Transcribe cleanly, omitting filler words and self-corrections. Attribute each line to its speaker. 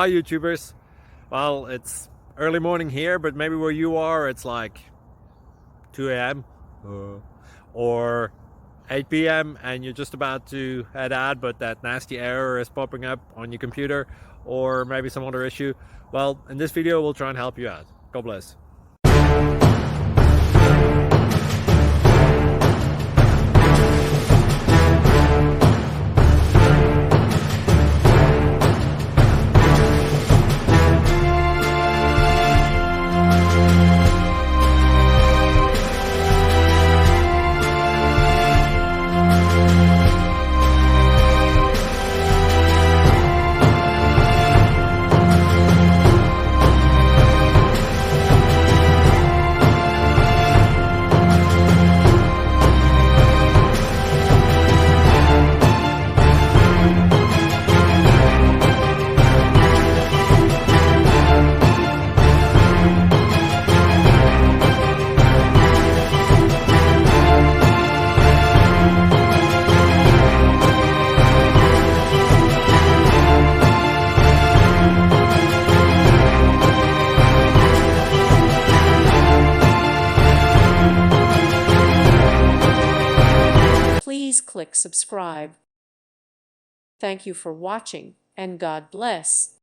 Speaker 1: Hi YouTubers. Well, it's early morning here, but maybe where you are it's like 2 a.m. or 8 p.m. and you're just about to head out, but that nasty error is popping up on your computer, or maybe some other issue. Well, in this video we'll try and help you out. God bless.
Speaker 2: Please click subscribe. Thank you for watching, and God bless.